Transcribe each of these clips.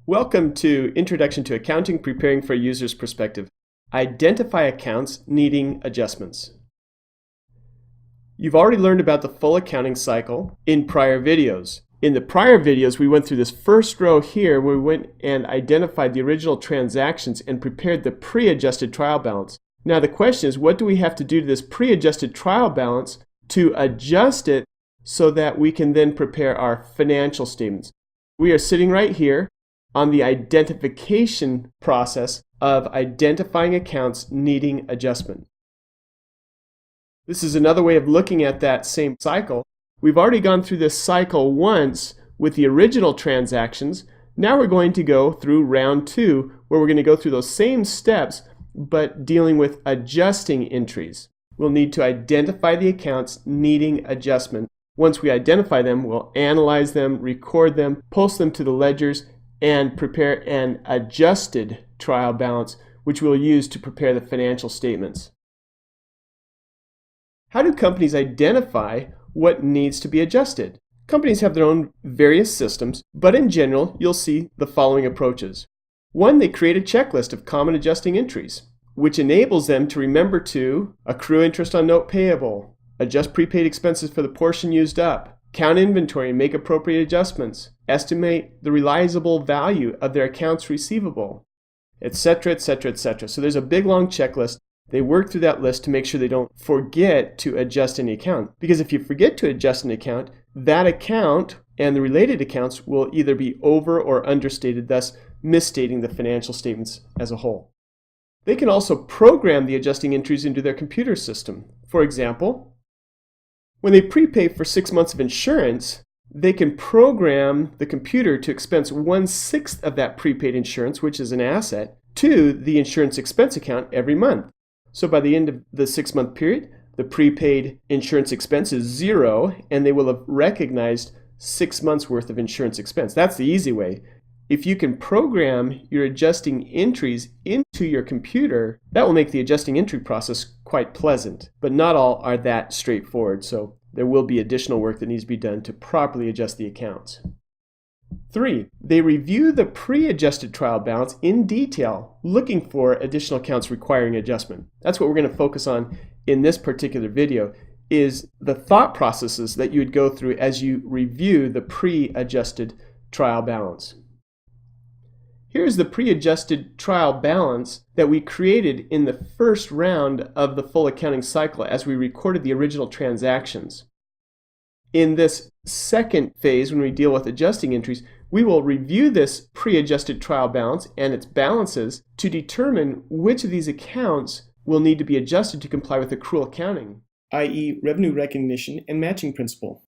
Welcome to Introduction to Accounting, Preparing for a User's Perspective. Identify accounts needing adjustments. You've already learned about the full accounting cycle in prior videos. In the prior videos, we went through this first row here where we went and identified the original transactions and prepared the pre-adjusted trial balance. Now the question is, what do we have to do to this pre-adjusted trial balance to adjust it so that we can then prepare our financial statements? We are sitting right here on the identification process of identifying accounts needing adjustment. This is another way of looking at that same cycle. We've already gone through this cycle once with the original transactions. Now we're going to go through round two, where we're going to go through those same steps, but dealing with adjusting entries. We'll need to identify the accounts needing adjustment. Once we identify them, we'll analyze them, record them, post them to the ledgers, and prepare an adjusted trial balance, which we'll use to prepare the financial statements. How do companies identify what needs to be adjusted? Companies have their own various systems, but in general, you'll see the following approaches. One, they create a checklist of common adjusting entries, which enables them to remember to accrue interest on note payable, adjust prepaid expenses for the portion used up, count inventory and make appropriate adjustments, estimate the realizable value of their accounts receivable, etc., etc., etc. So there's a big long checklist. They work through that list to make sure they don't forget to adjust any account. Because if you forget to adjust an account, that account and the related accounts will either be over or understated, thus misstating the financial statements as a whole. They can also program the adjusting entries into their computer system. For example, when they prepay for 6 months of insurance, they can program the computer to expense 1/6 of that prepaid insurance, which is an asset, to the insurance expense account every month. So by the end of the 6-month period, the prepaid insurance expense is 0, and they will have recognized 6 months worth of insurance expense. That's the easy way. If you can program your adjusting entries into your computer, that will make the adjusting entry process quite pleasant. But not all are that straightforward, so there will be additional work that needs to be done to properly adjust the accounts. 3, they review the pre-adjusted trial balance in detail, looking for additional accounts requiring adjustment. That's what we're going to focus on in this particular video, is the thought processes that you would go through as you review the pre-adjusted trial balance. Here's the pre-adjusted trial balance that we created in the first round of the full accounting cycle as we recorded the original transactions. In this second phase, when we deal with adjusting entries, we will review this pre-adjusted trial balance and its balances to determine which of these accounts will need to be adjusted to comply with accrual accounting, i.e. revenue recognition and matching principle.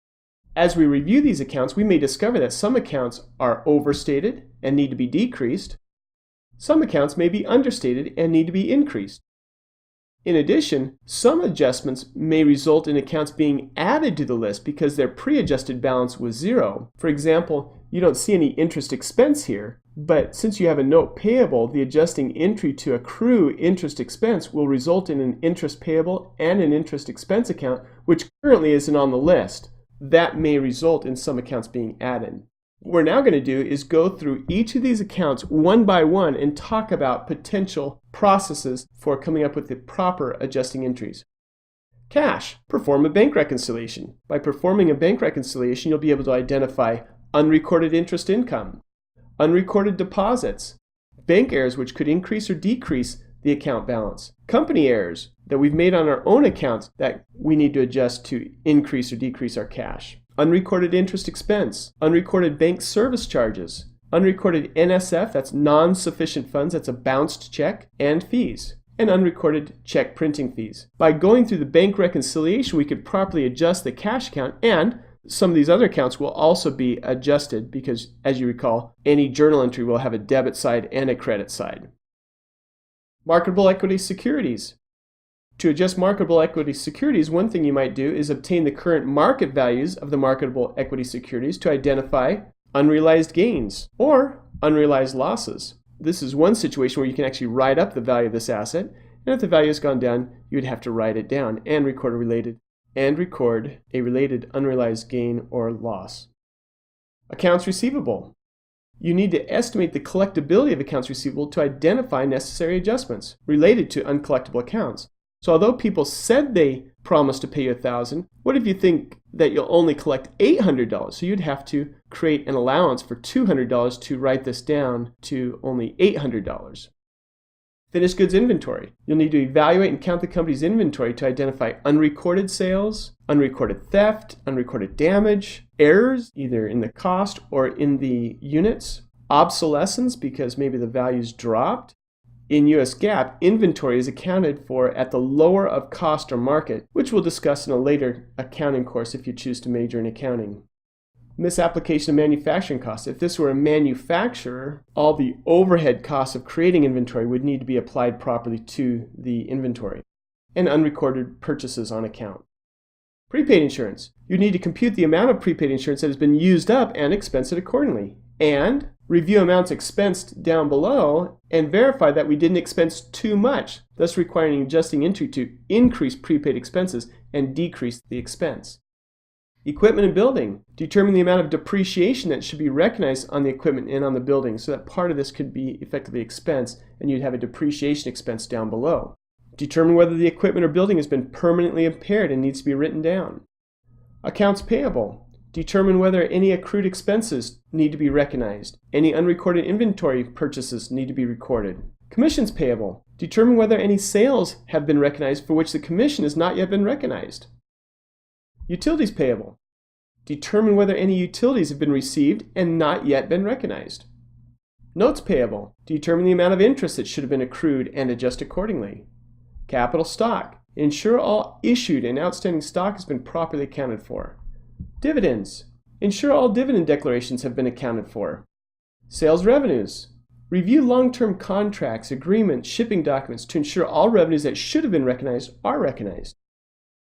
As we review these accounts, we may discover that some accounts are overstated and need to be decreased. Some accounts may be understated and need to be increased. In addition, some adjustments may result in accounts being added to the list because their pre-adjusted balance was 0. For example, you don't see any interest expense here, but since you have a note payable, the adjusting entry to accrue interest expense will result in an interest payable and an interest expense account, which currently isn't on the list. That may result in some accounts being added. What we're now going to do is go through each of these accounts one by one and talk about potential processes for coming up with the proper adjusting entries. Cash. Perform a bank reconciliation. By performing a bank reconciliation, you'll be able to identify unrecorded interest income, unrecorded deposits, bank errors which could increase or decrease the account balance, company errors that we've made on our own accounts that we need to adjust to increase or decrease our cash, unrecorded interest expense, unrecorded bank service charges, unrecorded NSF, that's non-sufficient funds, that's a bounced check, and fees, and unrecorded check printing fees. By going through the bank reconciliation, we could properly adjust the cash account, and some of these other accounts will also be adjusted because, as you recall, any journal entry will have a debit side and a credit side. Marketable equity securities. To adjust marketable equity securities, one thing you might do is obtain the current market values of the marketable equity securities to identify unrealized gains or unrealized losses. This is one situation where you can actually write up the value of this asset, and if the value has gone down, you would have to write it down and record a related unrealized gain or loss. Accounts receivable. you need to estimate the collectability of accounts receivable to identify necessary adjustments related to uncollectible accounts. So although people said they promised to pay you $1,000, what if you think that you'll only collect $800? So you'd have to create an allowance for $200 to write this down to only $800. Finished goods inventory. You'll need to evaluate and count the company's inventory to identify unrecorded sales, unrecorded theft, unrecorded damage, errors either in the cost or in the units, obsolescence because maybe the value's dropped. In US GAAP, inventory is accounted for at the lower of cost or market, which we'll discuss in a later accounting course if you choose to major in accounting. Misapplication of manufacturing costs. If this were a manufacturer, all the overhead costs of creating inventory would need to be applied properly to the inventory. And unrecorded purchases on account. Prepaid insurance. You need to compute the amount of prepaid insurance that has been used up and expense it accordingly. And review amounts expensed down below and verify that we didn't expense too much, thus requiring an adjusting entry to increase prepaid expenses and decrease the expense. Equipment and building. Determine the amount of depreciation that should be recognized on the equipment and on the building so that part of this could be effectively expense and you'd have a depreciation expense down below. Determine whether the equipment or building has been permanently impaired and needs to be written down. Accounts payable. Determine whether any accrued expenses need to be recognized. Any unrecorded inventory purchases need to be recorded. Commissions payable. Determine whether any sales have been recognized for which the commission has not yet been recognized. Utilities payable. Determine whether any utilities have been received and not yet been recognized. Notes payable. Determine the amount of interest that should have been accrued and adjust accordingly. Capital stock. Ensure all issued and outstanding stock has been properly accounted for. Dividends. Ensure all dividend declarations have been accounted for. Sales revenues. Review long-term contracts, agreements, shipping documents to ensure all revenues that should have been recognized are recognized.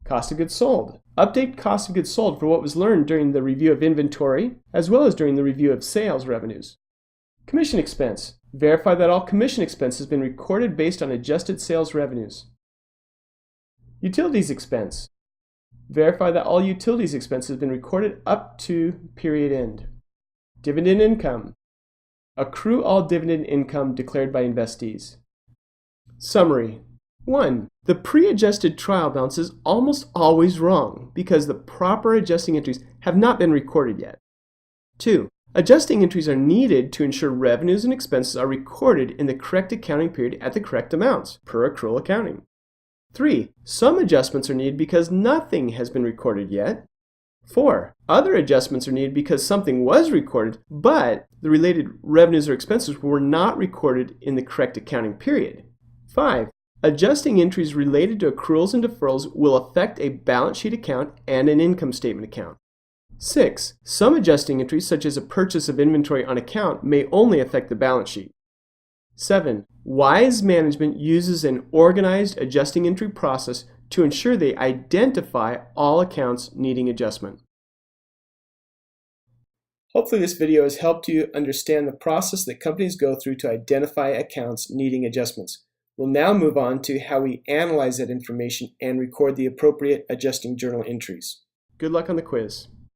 Cost of goods sold. Update cost of goods sold for what was learned during the review of inventory, as well as during the review of sales revenues. Commission expense. Verify that all commission expense has been recorded based on adjusted sales revenues. Utilities expense. Verify that all utilities expense has been recorded up to period end. Dividend income. Accrue all dividend income declared by investees. Summary. 1. The pre-adjusted trial balance is almost always wrong because the proper adjusting entries have not been recorded yet. 2. Adjusting entries are needed to ensure revenues and expenses are recorded in the correct accounting period at the correct amounts, per accrual accounting. 3. Some adjustments are needed because nothing has been recorded yet. 4. Other adjustments are needed because something was recorded, but the related revenues or expenses were not recorded in the correct accounting period. 5. Adjusting entries related to accruals and deferrals will affect a balance sheet account and an income statement account. 6. Some adjusting entries, such as a purchase of inventory on account, may only affect the balance sheet. 7. Wise management uses an organized adjusting entry process to ensure they identify all accounts needing adjustment. Hopefully this video has helped you understand the process that companies go through to identify accounts needing adjustments. We'll now move on to how we analyze that information and record the appropriate adjusting journal entries. Good luck on the quiz.